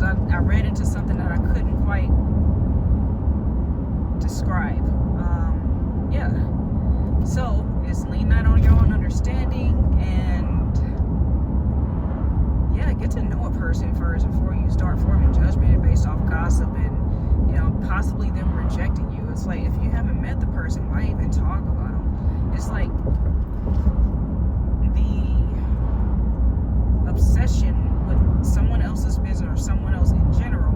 because I read into something that I couldn't quite describe. Yeah. So it's lean not on your own understanding, and yeah, get to know a person first before you start forming judgment based off gossip and possibly them rejecting you. It's like, if you haven't met the person, why even talk about them? It's like the obsession with someone else's business or someone else in general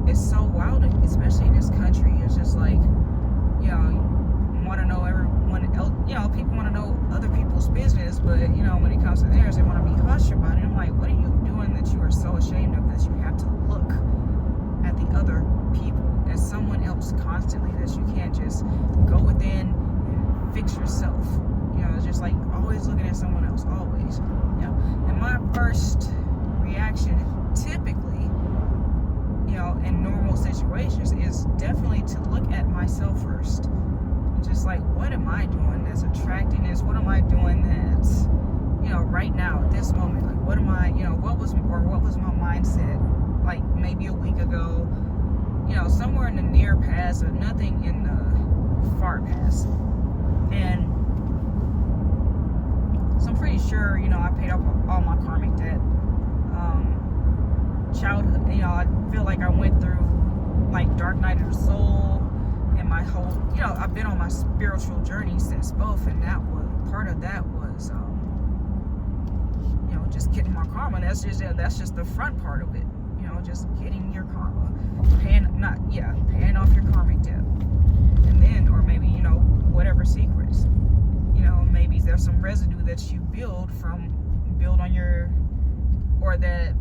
is so wild, especially in this country. It's just like, want to know everyone else, people want to know other people's business, but when it comes to theirs, they want to be hush about it. I'm like, what are you doing that you are so ashamed of, that you have to look at the other people as someone else constantly, that you can't just go within and fix yourself? It's just like always looking at someone else, always. And my first reaction, typically, in normal situations, is definitely to look at myself first. Just like, what am I doing that's attracting this? What am I doing that's, right now at this moment? Like, what am I, what was my mindset like maybe a week ago? Somewhere in the near past, or nothing in the far past. And so I'm pretty sure, I paid off all my karmic debt. Childhood, I feel like I went through like dark night of the soul, and my whole, I've been on my spiritual journey since both, and that was part of that was, just getting my karma. That's just the front part of it, just getting your karma, paying off your karmic debt, and then, or maybe whatever secrets, maybe there's some residue that you build on your, or that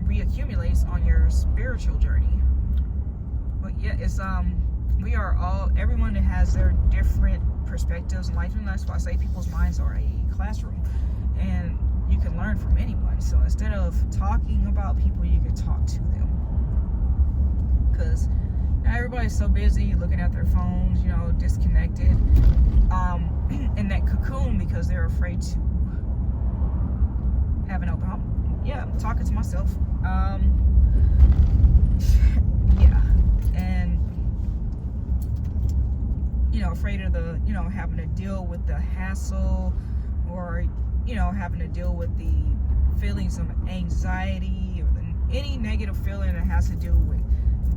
reaccumulates on your spiritual journey. But yeah, it's we are all, everyone that has their different perspectives in life, and that's why I say people's minds are a classroom, and you can learn from anyone. So instead of talking about people, you can talk to them, because everybody's so busy looking at their phones, disconnected, in that cocoon, because they're afraid to have an open home. Yeah, I'm talking to myself. Yeah, and afraid of the, having to deal with the hassle, or having to deal with the feelings of anxiety, or any negative feeling that has to do with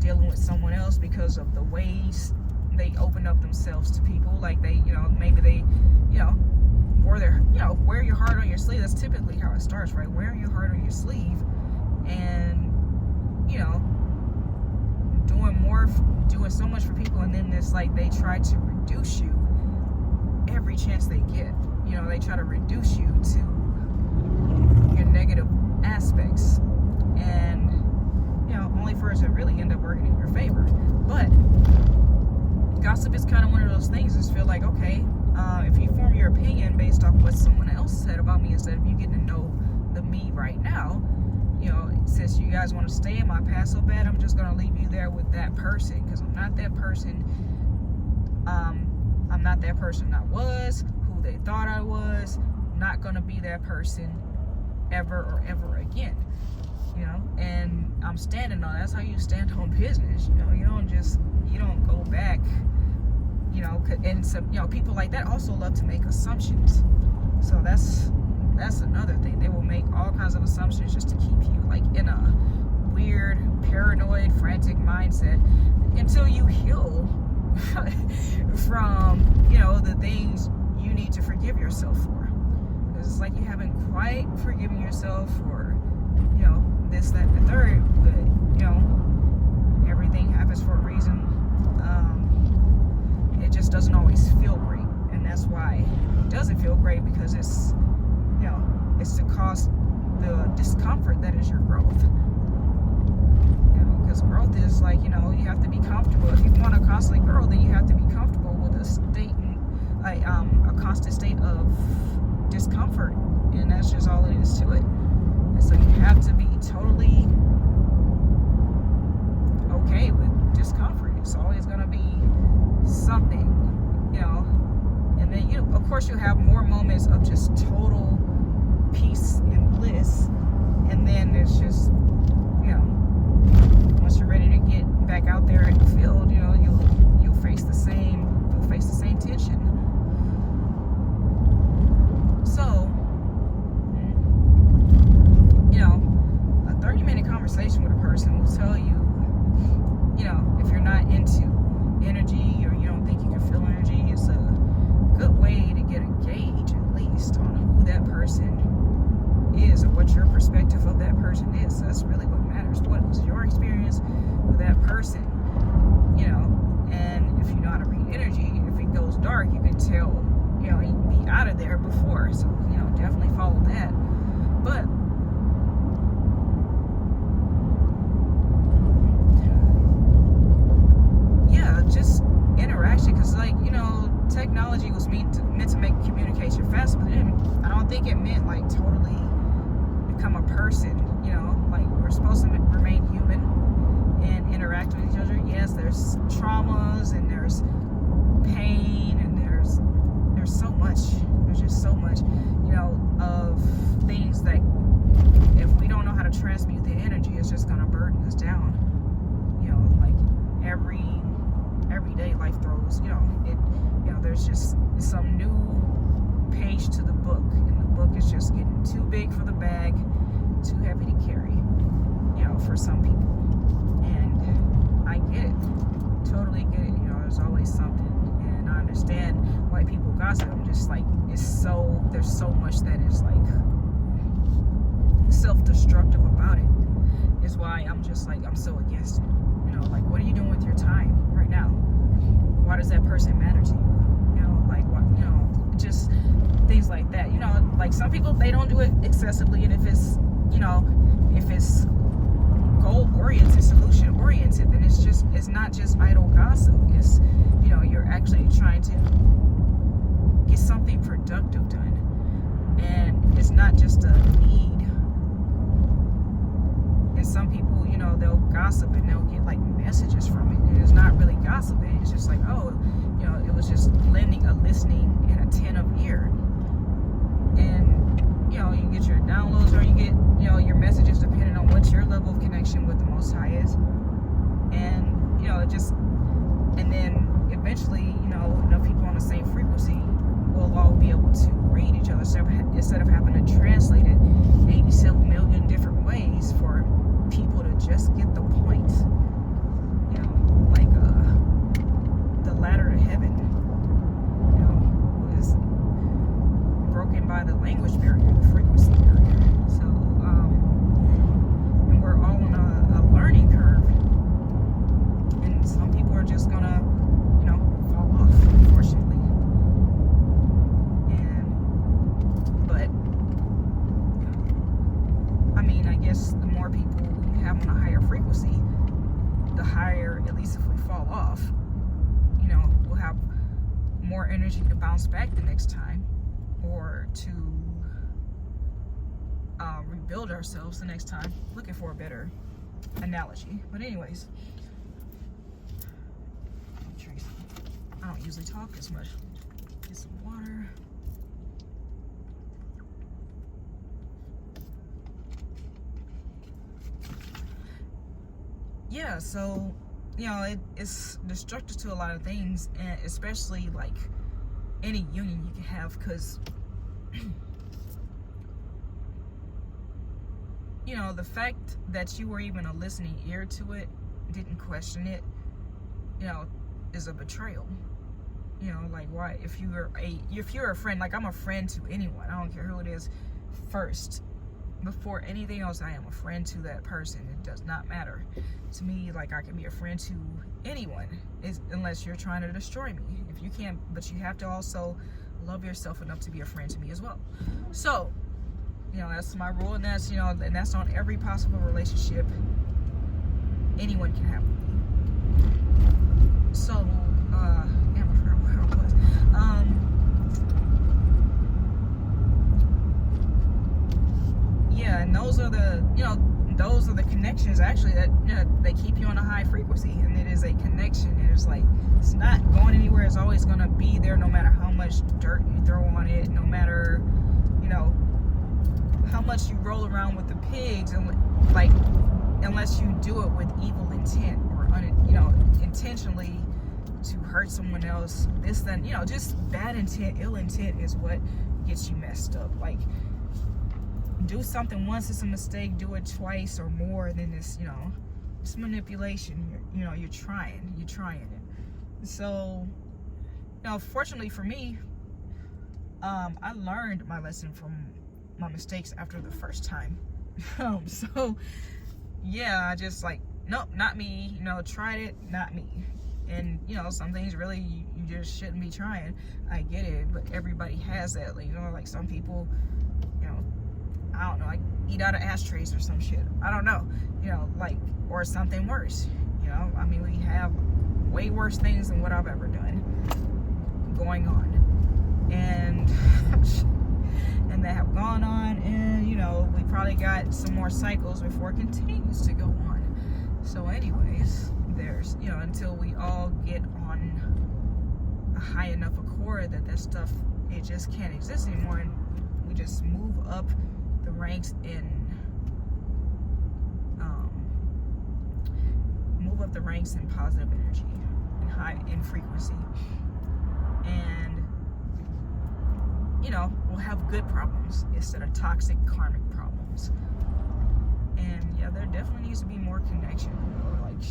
dealing with someone else, because of the ways they open up themselves to people. Like they, maybe they, wear your heart on your sleeve. That's typically how it starts, right? Wearing your heart on your sleeve, and doing so much for people, and then it's like they try to reduce you every chance they get. They try to reduce you to your negative aspects, and only for it to really end up working in your favor. But gossip is kind of one of those things. Just feel like, okay, if you form your opinion based off what someone else said about me, instead of you getting to know the me right now, since you guys want to stay in my past so bad, I'm just going to leave you there with that person, because I'm not that person. I'm not that person I was, who they thought I was. Not going to be that person ever or ever again. And I'm standing on, that's how you stand on business. You don't go back, and some, people like that also love to make assumptions. So that's another thing. They will make all kinds of assumptions just to keep you like in a weird, paranoid, frantic mindset until you heal from, the things you need to forgive yourself for. Because it's like you haven't quite forgiven yourself for, this, that, and the third, but, everything happens for a reason. It just doesn't always feel great, and that's why it doesn't feel great, because it's, it's to cause the discomfort that is your growth. Because growth is like, you have to be comfortable. If you want to constantly grow, then you have to be comfortable with a state, a constant state of discomfort, and that's just all it is to it. And so you have to be totally okay with discomfort. It's always going to be something, and then of course you have more moments of just total peace and bliss, and then there's just your perspective of that person is. That's really what matters. What was your experience with that person? You know, and if you know how to read energy, if it goes dark, you can tell, you know, you can be out of there before. So, you know, definitely follow that. But yeah, just interaction, because, like, you know, technology was meant to make communication faster, but I don't think it meant like totally become a person. You know, like, we're supposed to remain human and interact with each other. Yes, there's traumas and there's pain and there's so much. There's just so much, you know, of things that if we don't know how to transmute the energy, it's just gonna burden us down. You know, like everyday life throws, you know, there's just some new page to the book, and the book is just getting too big for the bag, too heavy to carry, you know, for some people. And I get it, totally get it. You know, there's always something, and I understand why people gossip. I'm just like, there's so much that is like self-destructive about it. Is why I'm just like, I'm so against it. You know, like, what are you doing with your time right now? Why does that person matter to you? You know, like, what, you know, just things like that. You know, like, some people, they don't do it excessively, and if it's, you know, if it's goal-oriented, solution-oriented, then it's not just idle gossip. It's, you know, you're actually trying to get something productive done, and it's not just a need. And some people, you know, they'll gossip and they'll get like messages from it, and it's not really gossiping. It's just like, oh, you know, it was just lending a listening and attentive ear. And, you know, you get your downloads, or you get, you know, your messages depending on what your level of connection with the Most High is. And, you know, and then eventually, you know, enough people on the same frequency will all be able to read each other instead of having to translate it 87 million different ways for people to just get the point. You know, like the ladder to heaven, you know, was broken by the language barrier, the frequency barrier. So, and we're all on a learning curve, and some people are just gonna, you know, fall off, unfortunately. But I mean, I guess the more people you have on a higher frequency, the higher, at least if we fall off, you know, we'll have more energy to bounce back the next time, or to rebuild ourselves the next time. Looking for a better analogy. But anyways, I don't usually talk as much. Get some water. Yeah, so, you know, it's destructive to a lot of things, and especially like any union you can have, because you know, the fact that you were even a listening ear to it, didn't question it, you know, is a betrayal. You know, like, why, if you're a friend, like, I'm a friend to anyone, I don't care who it is. First, before anything else, I am a friend to that person. It does not matter to me. Like, I can be a friend to anyone, unless you're trying to destroy me. If you can't, but you have to also love yourself enough to be a friend to me as well. So, you know, that's my rule, and that's, you know, and that's on every possible relationship anyone can have with me. So, yeah, I forgot where I was. Yeah, and those are the, you know, those are the connections actually that, you know, they keep you on a high frequency, and it is a connection. It is like, it's not going anywhere. It's always going to be there, no matter how much dirt you throw on it, no matter, you know, how much you roll around with the pigs, and like, unless you do it with evil intent, or you know, intentionally to hurt someone else. This, then, you know, just bad intent, ill intent is what gets you messed up. Like, do something once, it's a mistake. Do it twice or more, then it's, you know, it's manipulation. You're trying it. So, you know, fortunately for me, I learned my lesson from my mistakes after the first time. So yeah, I just like, nope, not me. Tried it, not me. And some things really you just shouldn't be trying. I get it, but everybody has that. Like some people, I don't know, like eat out of ashtrays or some shit. I don't know, or something worse. I mean, we have way worse things than what I've ever done going on, and that have gone on, and we probably got some more cycles before it continues to go on. So anyways, there's until we all get on a high enough accord that stuff, it just can't exist anymore, and we just move up the ranks in positive energy and high in frequency, and we'll have good problems instead of toxic karmic problems. And yeah, there definitely needs to be more connection. Like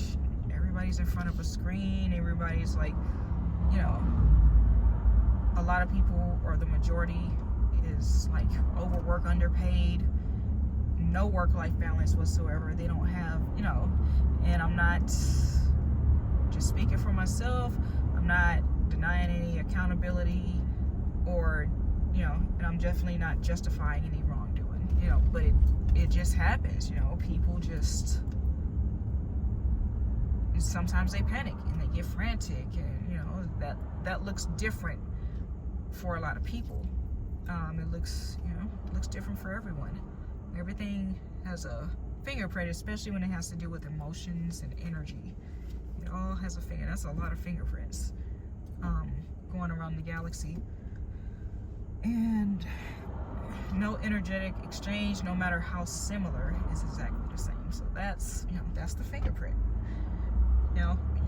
everybody's in front of a screen, everybody's like, a lot of people, or the majority, is like overwork, underpaid, no work-life balance whatsoever. They don't have, and I'm not just speaking for myself, I'm not denying any accountability, or and I'm definitely not justifying any wrongdoing, but it just happens. People just, sometimes they panic and they get frantic, and that looks different for a lot of people. It looks different for everyone. Everything has a fingerprint, especially when it has to do with emotions and energy. It all has a finger. That's a lot of fingerprints going around the galaxy. And no energetic exchange, no matter how similar, is exactly the same. So that's the fingerprint.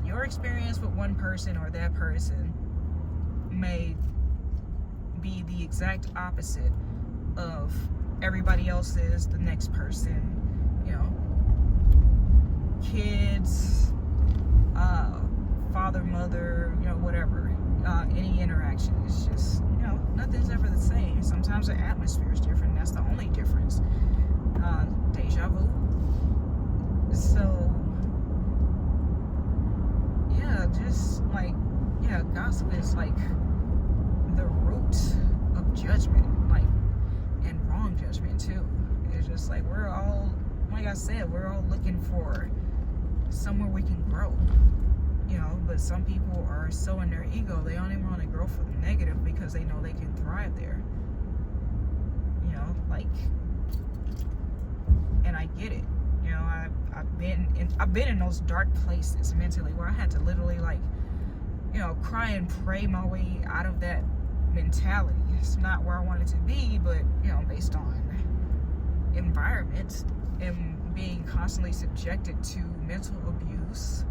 Your experience with one person or that person may be the exact opposite of everybody else's, the next person. Kids, father, mother, whatever, any interaction. It's just, nothing's ever the same. Sometimes the atmosphere is different. That's the only difference. Deja vu. So yeah, just like, gossip is like the root of judgment, and wrong judgment too. It's just like, we're all, like I said, we're all looking for somewhere we can grow, but some people are so in their ego, they don't even want to grow for the negative because they know they can thrive there, and I get it. I've been in those dark places mentally where I had to literally cry and pray my way out of that mentality. It's not where I wanted to be, but based on environment and being constantly subjected to mental abuse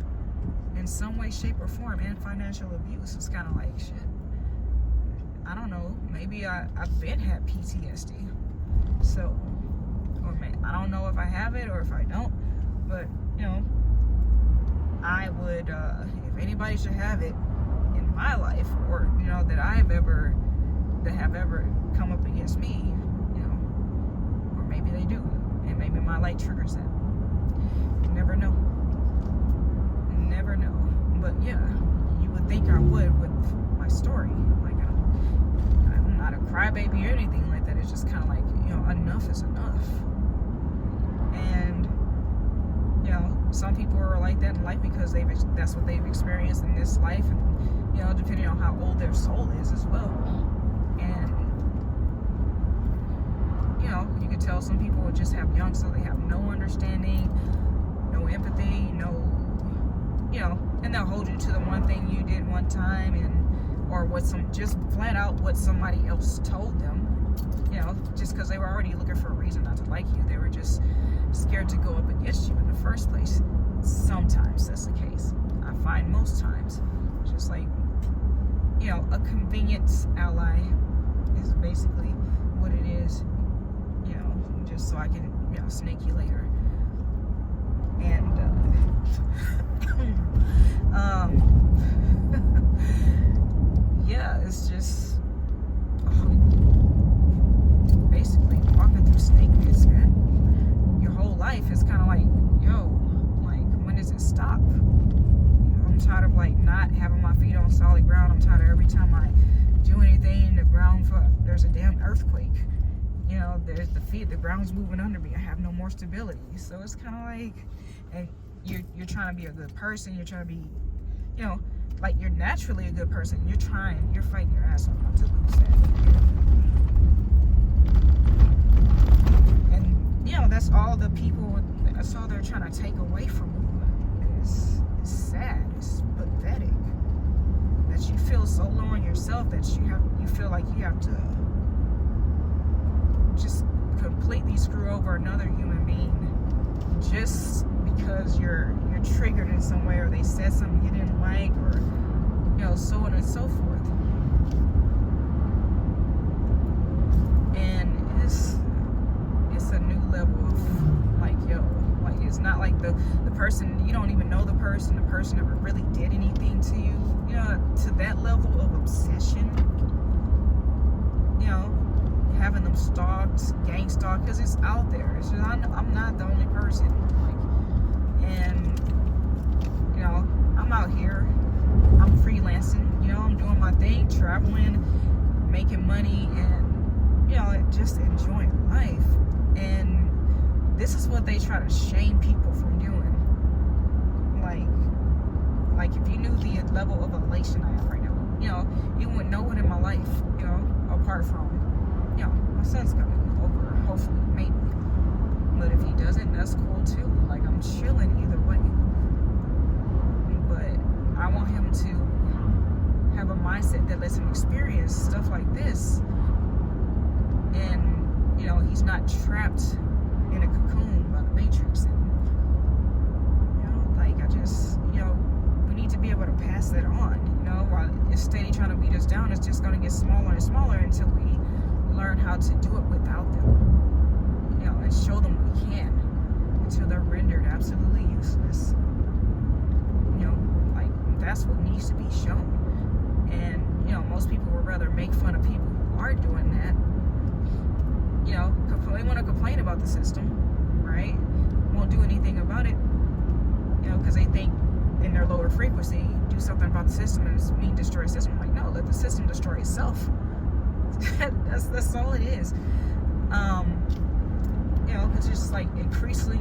in some way, shape, or form, and financial abuse, it's kind of like, shit, I don't know, maybe I've been had PTSD. So, or I don't know if I have it or if I don't, but I would, if anybody should have it in my life, or that have ever come up against me, or maybe they do, and maybe my light triggers that. You never know. But yeah, you would think I would with my story. Like, I'm not a crybaby or anything like that. It's just kind of like, enough is enough. And some people are like that in life because that's what they've experienced in this life, and depending on how old their soul is as well. And you can tell some people just have young, so they have no understanding, no empathy, and they'll hold you to the one thing you did one time, or just flat out what somebody else told them, just because they were already looking for a reason not to like you. They were just scared to go up against you in the first place. Sometimes that's the case. I find most times, just like, a convenience ally is basically what it is, just so I can, snake you later. And, yeah, it's just, basically walking through snake pits, man. Your whole life is kind of like, yo, like, when does it stop? I'm tired of like not having my feet on solid ground. I'm tired of every time I do anything, there's a damn earthquake. There's the ground's moving under me. I have no more stability. So it's kind of like, and you're trying to be a good person. You're trying to be, like, you're naturally a good person. You're fighting your ass off not to lose that. And that's all they're trying to take away from you. It's sad. It's pathetic that you feel so low on yourself that you feel like you have to just completely screw over another human being just because you're triggered in some way, or they said something you didn't like, or so on and so forth. And it's a new level of like, it's not like the person, you don't even know the person never really did anything to you, to that level of obsession, having them stalked, gang stalked, because it's out there. It's just, I'm not the only person, I'm out here, I'm freelancing, I'm doing my thing, traveling, making money, and just enjoying life. And this is what they try to shame people from doing. Like if you knew the level of elation I have right now, you wouldn't know it in my life, apart from, my son's coming over, hopefully, maybe. But if he doesn't, that's cool too. Like, I'm chilling either way. But I want him to have a mindset that lets him experience stuff like this. And, he's not trapped in a cocoon by the Matrix. And, we need to be able to pass that on. While it's steady trying to beat us down, it's just going to get smaller and smaller until we learn how to do it without them. And show them we can, until they're rendered absolutely useless. Like, that's what needs to be shown. And, most people would rather make fun of people who are doing that. They want to complain about the system, right? Won't do anything about it, because they think in their lower frequency, do something about the system and it's mean destroy the system. Like, no, let the system destroy itself. that's all it is. It's just like increasingly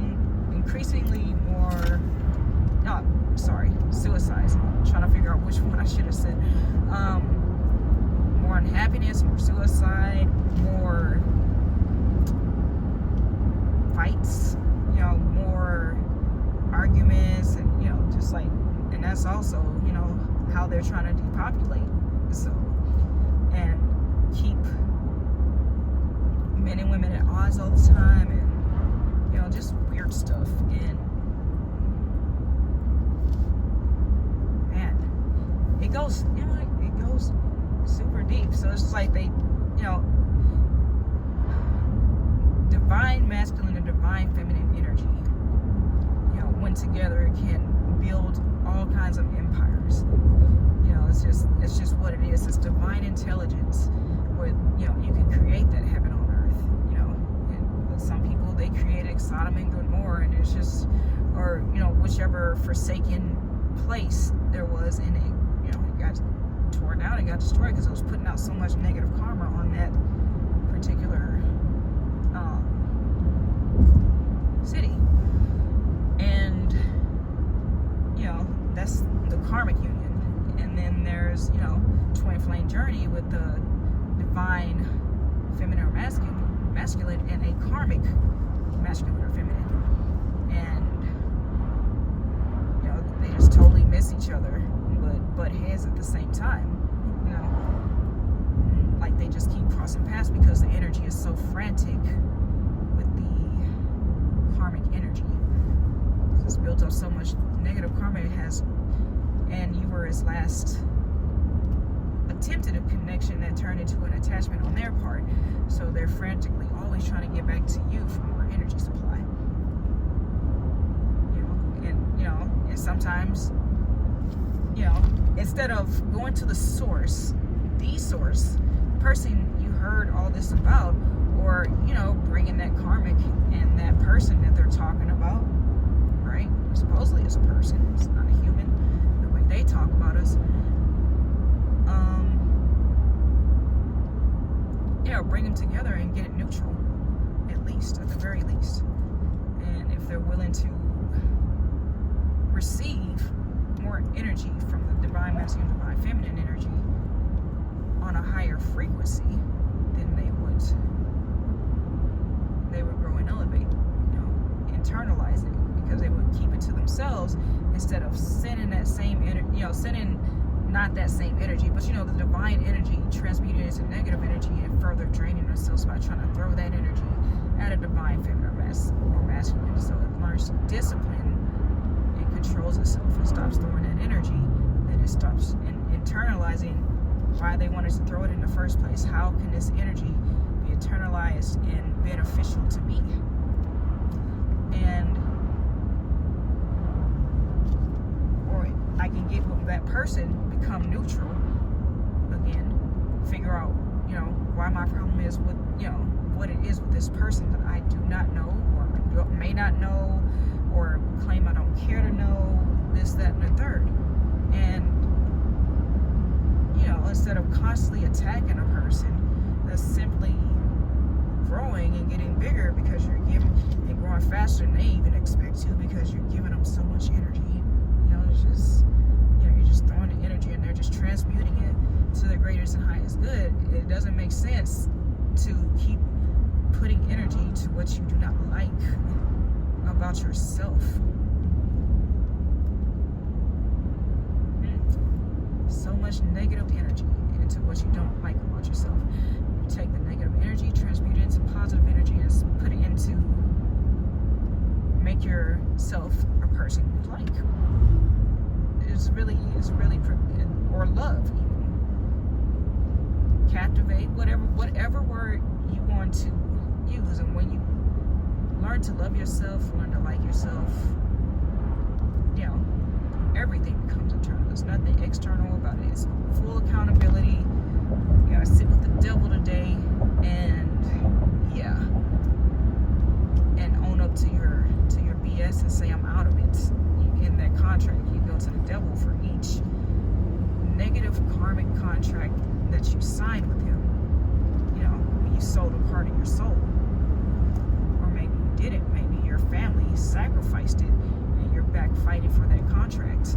more, suicides. I'm trying to figure out which one I should have said. More unhappiness, more suicide, more fights, more arguments, and just like, and that's also, how they're trying to depopulate. So, and keep men and women at odds all the time, and just weird stuff. And man, it goes super deep. So it's just like they, divine masculine and divine feminine energy, when together, it can build all kinds of empires. It's just what it is. It's divine intelligence where, you can create that heaven on earth, but some people, they created Sodom and Gomorrah, and it's just, or, whichever forsaken place there was, and it got torn down and got destroyed because it was putting out so much negative karma on that particular city. And that's the karmic union. And then there's twin flame journey with the divine feminine or masculine and a karmic masculine or feminine, and they just totally miss each other but heads at the same time. Like, they just keep crossing paths because the energy is so frantic with the karmic energy. It's built up so much negative karma it has, and you were his last attempted a connection that turned into an attachment on their part. So they're frantically always trying to get back to you for more energy supply. And sometimes, instead of going to the source, person you heard all this about, or, you know, bringing that karmic and that person that they're talking about, right? Supposedly it's a person, it's not a human, the way they talk about us. Yeah, bring them together and get it neutral, at least, at the very least. And if they're willing to receive more energy from the divine masculine, divine feminine energy on a higher frequency, then they would grow and elevate, you know, internalize it, because they would keep it to themselves instead of sending that same energy, you know, sending not that same energy, but, you know, the divine energy, transmuting it into negative energy and further draining themselves by trying to throw that energy at a divine feminine or masculine. So it learns discipline and controls itself and stops throwing that energy, then it stops internalizing why they wanted to throw it in the first place. How can this energy be internalized and beneficial to me? And or I can get with that person, become neutral again, figure out, you know, why my problem is with, you know, what it is with this person that I do not know or may not know, or claim I don't care to know, this, that, and the third. And, you know, instead of constantly attacking a person that's simply growing and getting bigger because you're giving and growing faster than they even expect to, because you're giving them so much energy. You know, it's just, you know, you're just throwing the energy and they're just transmuting it to the greatest and highest good. It doesn't make sense to keep putting energy to what you do not like about yourself. So much negative energy into what you don't like about yourself. You take the negative energy, transmute it into positive energy, and put it into make yourself a person you like. It's really, or love even. Captivate, whatever word you want to use. And when you learn to love yourself, learn to like yourself, you know, everything becomes internal. There's nothing external about it. It's full accountability. You gotta sit with the devil today and own up to your BS and say I'm out of it. In that contract, you go to the devil for each negative karmic contract that you signed with him. You know, when you sold a part of your soul. Or maybe you didn't. Maybe your family sacrificed it and you're back fighting for that contract.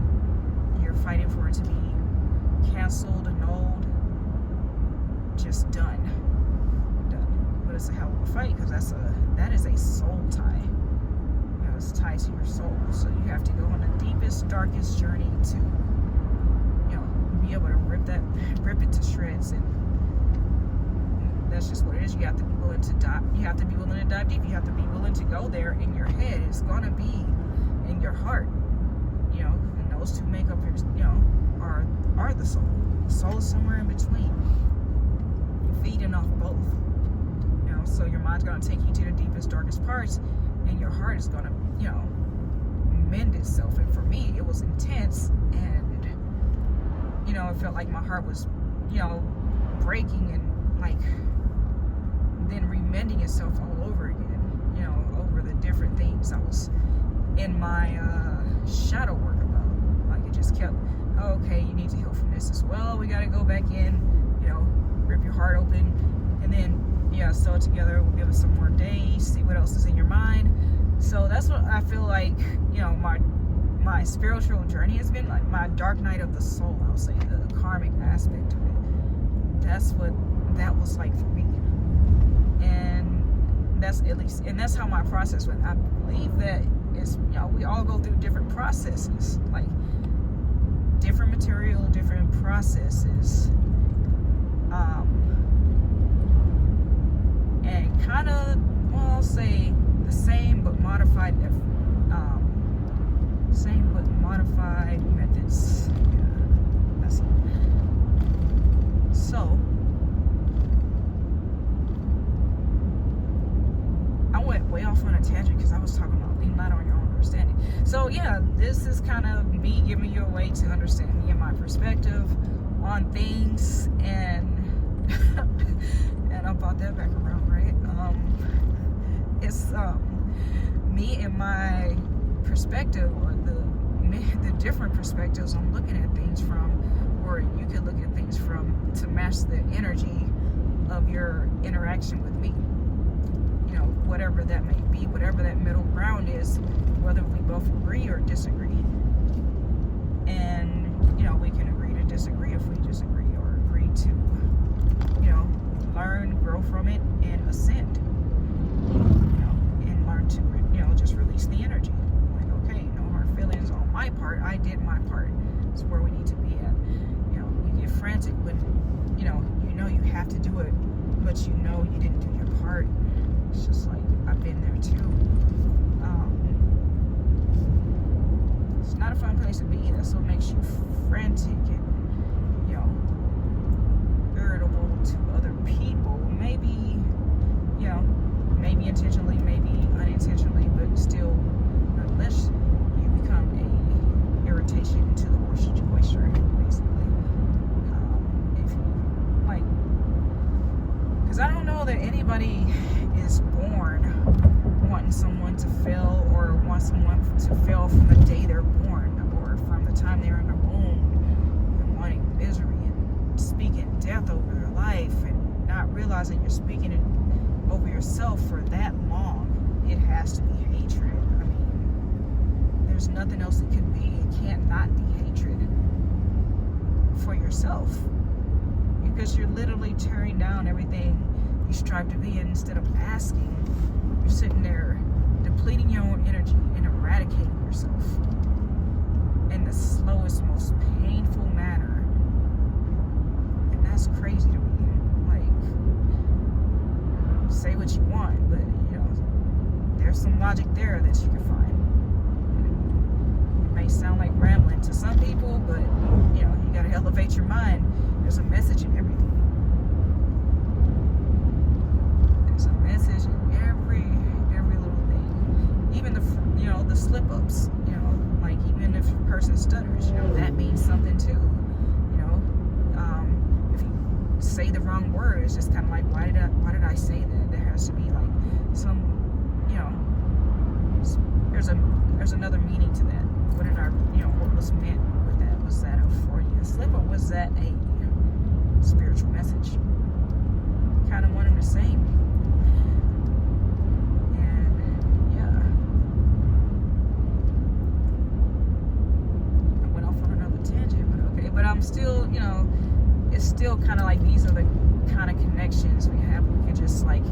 You're fighting for it to be canceled, annulled, just done. But it's a hell of a fight, because that is a soul tie. You know, it's tied to your soul. So you have to go on the deepest, darkest journey to, you know, be able to rip it to shreds. And that's just what it is. You have to be willing to dive. You have to be willing to dive deep. You have to be willing to go there in your head. It's gonna be in your heart. You know, and those two make up your, you know, are the soul. The soul is somewhere in between. You're feeding off both. You know, so your mind's gonna take you to the deepest, darkest parts, and your heart is gonna, you know, mend itself. And for me, it was intense, and, you know, it felt like my heart was, you know, breaking and like then remending itself all over again, you know, over the different things I was in my shadow work about. Like, it just kept, oh, okay, you need to heal from this as well. We got to go back in, you know, rip your heart open, and then, yeah, sew it together. We'll give it some more days, see what else is in your mind. So that's what I feel like, you know, my spiritual journey has been, like my dark night of the soul, I'll say, the karmic aspect of it. That's what that was like for me. And that's at least, and that's how my process went. I believe that it's, you know, we all go through different processes, like different material, different processes, and kind of, well, I'll say the same but modified methods. Yeah, that's it. So I went way off on a tangent because I was talking about lean light on your own understanding. So yeah, this is kind of me giving you a way to understand me and my perspective on things, and and I brought that back around, right? it's me and my perspective, or the different perspectives I'm looking at things from, or you could look at things from, to match the energy of your interaction with me. You know, whatever that may be, whatever that middle ground is, whether we both agree or disagree. And, you know, we can agree to disagree if we disagree, or agree to, you know, learn, grow from it, and ascend. You know, and learn to, you know, just release the energy. Like, okay, no hard feelings on my part. I did my part. It's where we need to be at. You know, you get frantic, but you know you have to do it, but you know you didn't do your part. It's just like, I've been there too. It's not a fun place to be. That's what makes you frantic and, you know, irritable to other people. Maybe, you know, maybe intentionally, maybe unintentionally, but still, unless you become a irritation to the oyster, basically. If you, like, because I don't know that anybody is born wanting someone to fail, or want someone to fail from the day they're born, or from the time they're in the womb, and wanting misery and speaking death over their life, and not realizing you're speaking it over yourself for that long. It has to be hatred. I mean, there's nothing else it could be. It can't not be hatred for yourself, because you're literally tearing down everything you strive to be, and instead of asking, you're sitting there depleting your own energy and eradicating yourself in the slowest, most painful manner. And that's crazy to me. Like, say what you want, but you know, there's some logic there that you can find. It may sound like rambling to some people, but you know, you gotta elevate your mind. There's a message in everything. There's a message in every little thing. Even the slip-ups, you know, like even if a person stutters, you know, that means something too. You know, if you say the wrong word, it's just kind of like, why did I say that? There has to be like some, you know, there's another meaning to that. What did what was meant with that? Was that a Freudian slip-up? Was that a spiritual message? Kind of one and the same. But I'm still, you know, it's still kind of like, these are the kind of connections we have. We could just like,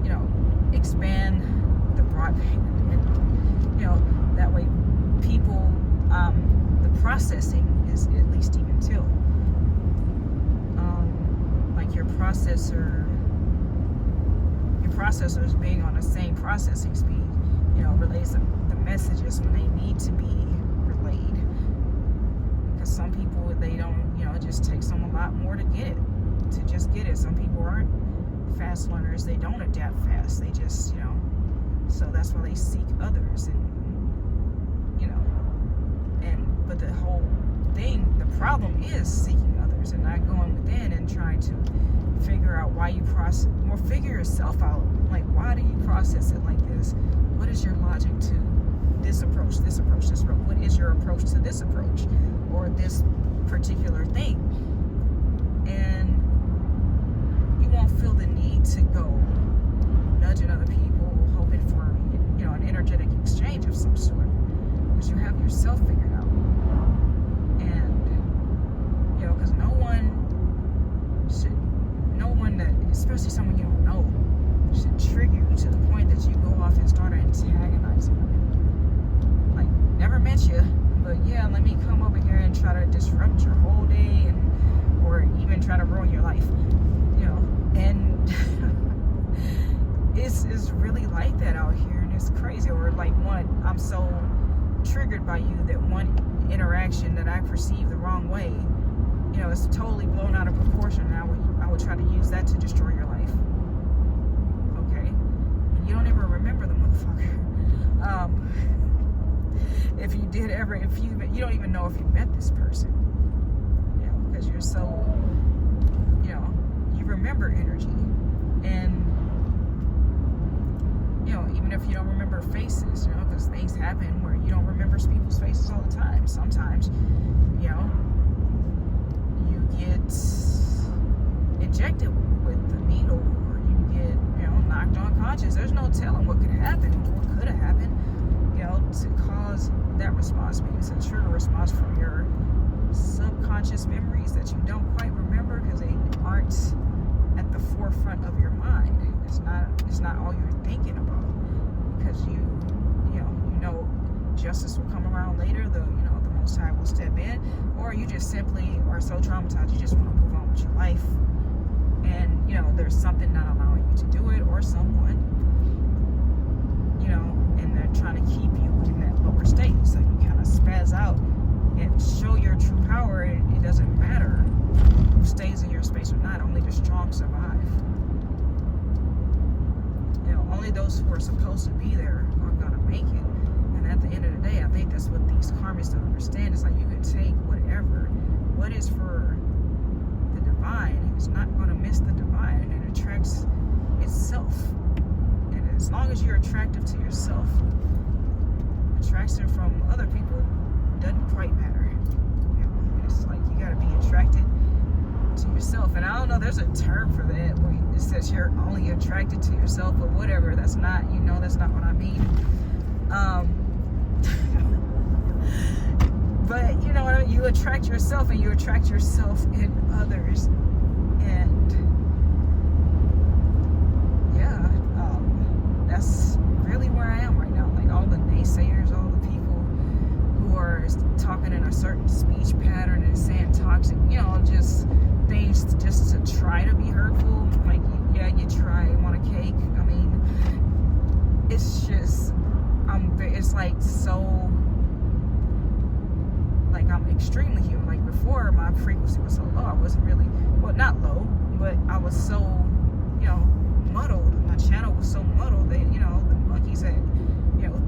you know, expand the broadband, and, you know, that way people, the processing is at least even too. Like your processors being on the same processing speed, you know, relays the messages when they need to be relayed. Because some people, they don't, you know, it just takes them a lot more to get it, Some people aren't fast learners. They don't adapt fast. They just, you know, so that's why they seek others, and, you know, but the whole thing, the problem is seeking others and not going within and trying to figure out why you process, or figure yourself out. Like, why do you process it like this? What is your logic to this approach? What is your approach to this approach, or this particular thing? And you won't feel the need to go nudging other people, hoping for, you know, an energetic exchange of some sort, because you have yourself figured out. And, you know, because no one that, especially someone you don't know, should trigger you to the point that you go off and start antagonizing them. Like, never met you, but yeah, let me come over here and try to disrupt your whole day, or even try to ruin your life, you know. And it's really like that out here, and it's crazy. Or like, I'm so triggered by you that one interaction that I perceive the wrong way, you know, it's totally blown out of proportion, and I would try to use that to destroy your life. Okay? And you don't ever remember the motherfucker. If you did ever, you don't even know if you met this person, you know, because you're so, you know, you remember energy. And even if you don't remember faces, you know, because things happen where you don't remember people's faces all the time. Sometimes, you know, you get injected with the needle, or you get, you know, knocked unconscious. There's no telling what could happen, what could have happened, you know, to cause that response. Maybe it's a trigger response from your subconscious memories that you don't quite remember because they aren't at the forefront of your mind. It's not all you're thinking about, because you know justice will come around later. The Most High will step in, or you just simply are so traumatized you just want to move on with your life, and you know there's something not allowing you to do it, or someone, you know, and they're trying to keep you in that lower state, so you kind of spaz out and show your true power. It doesn't matter who stays in your space or not. Only the strong survive. You know, only those who are supposed to be there are gonna make it. And at the end of the day, I think that's what these karmics don't understand. It's like you can take whatever. What is for the divine is not gonna miss the divine. It attracts itself. And as long as you're attractive to yourself, attraction from other people doesn't quite matter. You know, it's like you gotta be attracted to yourself. And I don't know, there's a term for that where it says you're only attracted to yourself, but whatever. That's not, you know, that's not what I mean. But you know what I mean? You attract yourself, and you attract yourself in others. And yeah, that's really where I am right now. Like all the naysayers, all the people who are talking in a certain speech pattern and saying toxic, you know, just things just to try to be hurtful. Like, yeah, you try, want a cake. I mean, it's just, it's like so, like I'm extremely human. Like before, my frequency was so low. I wasn't really, well, not low, but I was so, you know, muddled. My channel was so muddled that, you know, the monkeys had, you know,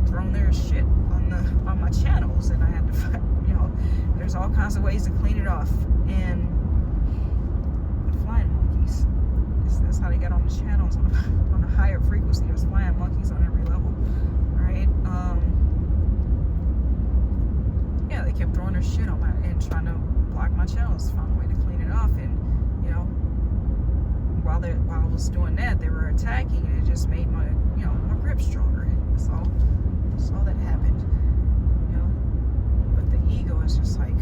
thrown their shit on my channels, and I had to, you know, there's all kinds of ways to clean it off. And the flying monkeys, that's how they got on the channels on a higher frequency. There's flying monkeys on every level, right? Yeah, they kept throwing their shit on my and trying to block my channels. Found a way to clean it off, and you know, while I was doing that, they were attacking, and it just made my, you know, my grip stronger. That's all that happened, you know. But the ego is just like,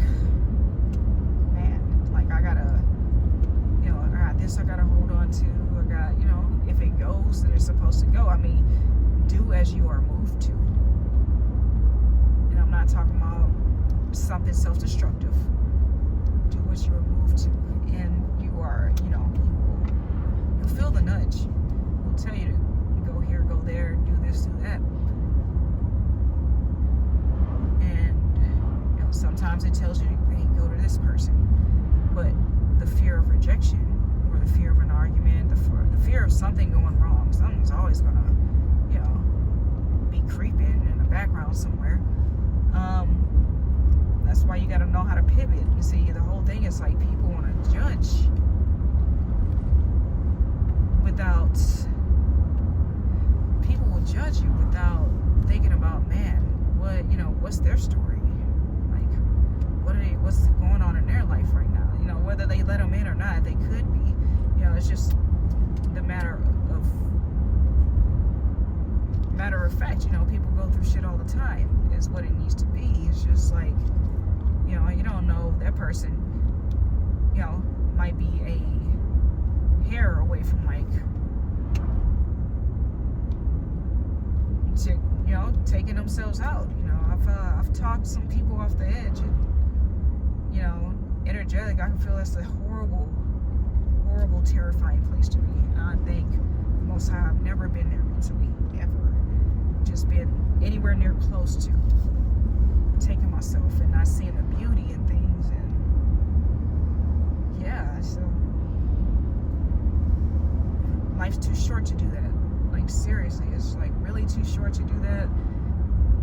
man, like I gotta, you know, I got this I gotta hold on to. I got, you know, if it goes, then it's supposed to go. I mean, do as you are moved to. And I'm not talking about something self-destructive. Do what you are moved to, and you are, you know, you'll feel the nudge. It'll tell you to go here, go there, do this, do that. And you know, sometimes it tells you, hey, go to this person. But the fear of rejection, or the fear of an argument, the fear of something going wrong, something's always gonna, you know, be creeping in the background somewhere. That's why you gotta know how to pivot. You see, the whole thing is like people want to judge without, people will judge you without thinking about, man, what, you know, what's their story? Like, what's going on in their life right now? You know, whether they let them in or not, they could be. You know, it's just the matter of fact. You know, people go through shit all the time. Is what it needs to be. It's just like, you know, you don't know that person, you know, might be a hair away from like, you know, taking themselves out. You know, I've talked some people off the edge, and you know, energetic. I can feel that's a horrible, terrifying place to be. And I think Most High, I've never been there mentally, ever. Just been anywhere near close to taking myself and not seeing the beauty in things. And yeah, so life's too short to do that. Like seriously, it's like really too short to do that.